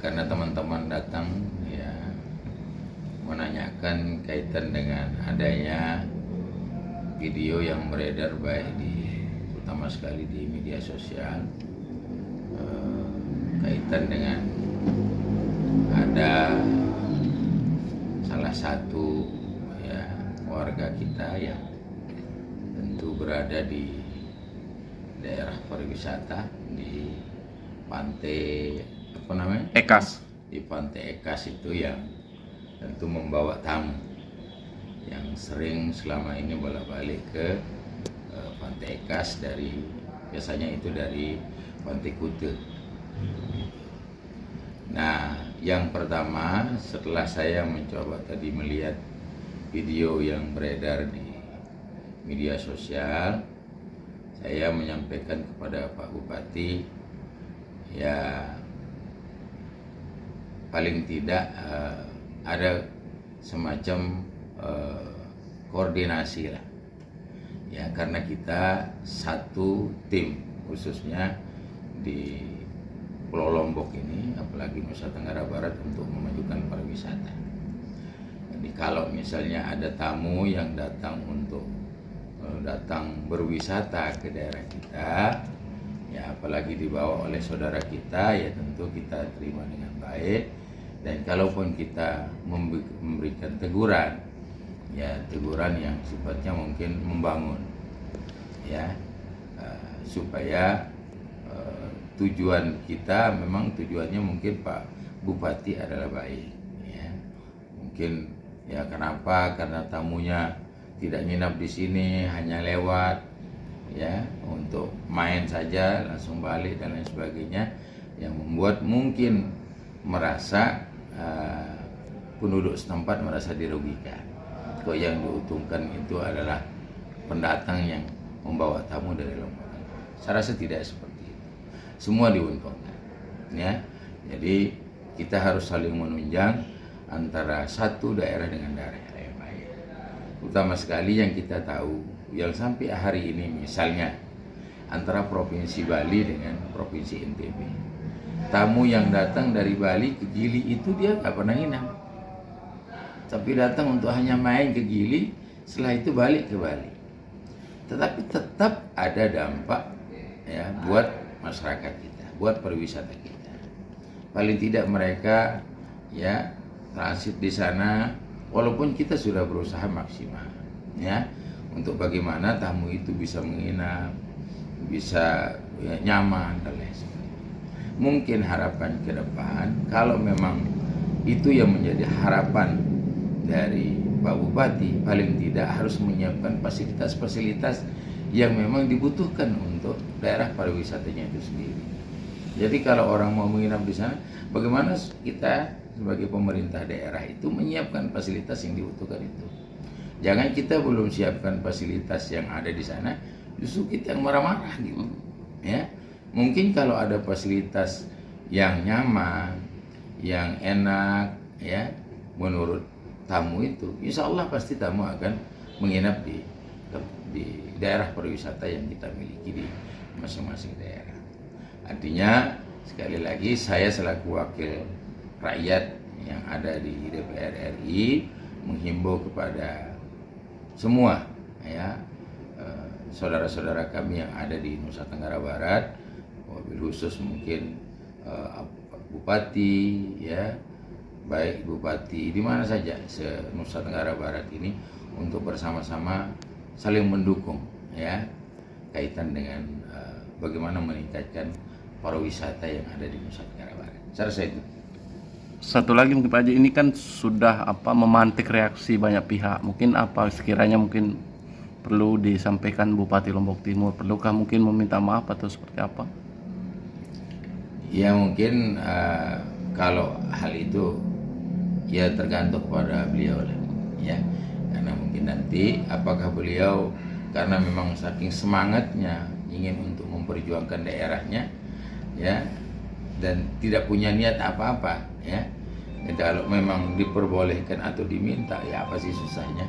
karena teman-teman datang ya menanyakan kaitan dengan adanya video yang beredar baik terutama sekali di media sosial kaitan dengan ada salah satu ya warga kita yang tentu berada di daerah pariwisata di pantai apa namanya? Ekas. Di pantai Ekas itu yang tentu membawa tamu yang sering selama ini bolak-balik ke pantai Ekas biasanya itu dari Pantai Kute. Nah, yang pertama setelah saya mencoba tadi melihat video yang beredar di media sosial, saya menyampaikan kepada Pak Bupati ya paling tidak ada semacam koordinasi lah ya, karena kita satu tim khususnya di Pulau Lombok ini, apalagi Nusa Tenggara Barat, untuk memajukan pariwisata. Jadi kalau misalnya ada tamu yang datang untuk datang berwisata ke daerah kita ya, apalagi dibawa oleh saudara kita, ya tentu kita terima dengan baik. Dan kalaupun kita memberikan teguran, ya teguran yang sifatnya mungkin membangun, ya supaya tujuan kita memang tujuannya mungkin Pak Bupati adalah baik, ya mungkin ya kenapa, karena tamunya tidak nginap di sini, hanya lewat ya untuk main saja langsung balik dan lain sebagainya, yang membuat mungkin merasa penduduk setempat merasa dirugikan. Kok yang diuntungkan itu adalah pendatang yang membawa tamu dari Lombok. Saya rasa tidak seperti itu. Semua diuntungkan, ya. Jadi kita harus saling menunjang antara satu daerah dengan daerah yang lain. Utama sekali yang kita tahu, yang sampai hari ini misalnya antara Provinsi Bali dengan Provinsi NTB. Tamu yang datang dari Bali ke Gili itu dia nggak pernah nginap, tapi datang untuk hanya main ke Gili, setelah itu balik ke Bali. Tetapi tetap ada dampak ya buat masyarakat kita, buat pariwisata kita. Paling tidak mereka ya transit di sana, walaupun kita sudah berusaha maksimal ya untuk bagaimana tamu itu bisa menginap, bisa ya, nyaman dan lain sebagainya. Mungkin harapan ke depan, kalau memang itu yang menjadi harapan dari Pak Bupati, paling tidak harus menyiapkan fasilitas-fasilitas yang memang dibutuhkan untuk daerah pariwisatanya itu sendiri. Jadi kalau orang mau menginap di sana, bagaimana kita sebagai pemerintah daerah itu menyiapkan fasilitas yang dibutuhkan itu. Jangan kita belum siapkan fasilitas yang ada di sana, justru kita yang marah-marah gitu. Ya, mungkin kalau ada fasilitas yang nyaman, yang enak, ya, menurut tamu itu, insya Allah pasti tamu akan menginap di daerah pariwisata yang kita miliki di masing-masing daerah. Artinya sekali lagi saya selaku wakil rakyat yang ada di DPR RI menghimbau kepada semua ya saudara-saudara kami yang ada di Nusa Tenggara Barat, wabil khusus mungkin Bupati ya, baik Bupati di mana saja se-Nusa Tenggara Barat ini, untuk bersama-sama saling mendukung ya kaitan dengan bagaimana meningkatkan pariwisata yang ada di Nusa Tenggara Barat. Saya rasa itu. Satu lagi mungkin Pak Haji, ini kan sudah memantik reaksi banyak pihak. Mungkin apa sekiranya mungkin perlu disampaikan Bupati Lombok Timur? Perlukah mungkin meminta maaf atau seperti apa? Ya mungkin kalau hal itu ya tergantung kepada beliau lah ya, karena mungkin nanti apakah beliau karena memang saking semangatnya ingin untuk memperjuangkan daerahnya ya, dan tidak punya niat apa-apa ya, dan kalau memang diperbolehkan atau diminta ya apa sih susahnya,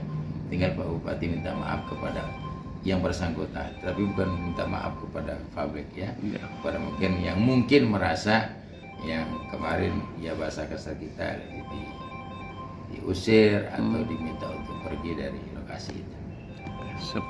tinggal Pak Bupati minta maaf kepada yang bersangkutan, tapi bukan minta maaf kepada publik ya, kepada mungkin yang mungkin merasa yang kemarin ya bahasa kasar kita diusir atau diminta untuk pergi dari lokasi itu. Sip.